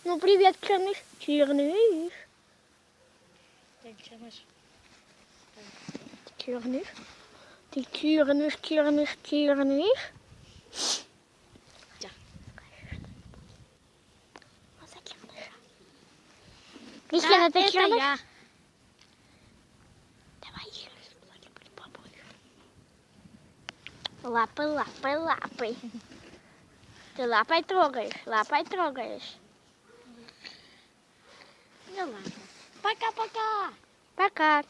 Ну, привет, черныш. Черныш. Черныш. Черныш. Ты черныш, черныш, черныш. Да. Кристина, ты это черныш? я. Давай еще что-нибудь побольше. Лапы, лапы, лапы. Ты лапой трогаешь, лапой трогаешь. Ну ладно. Пока-пока. Пока.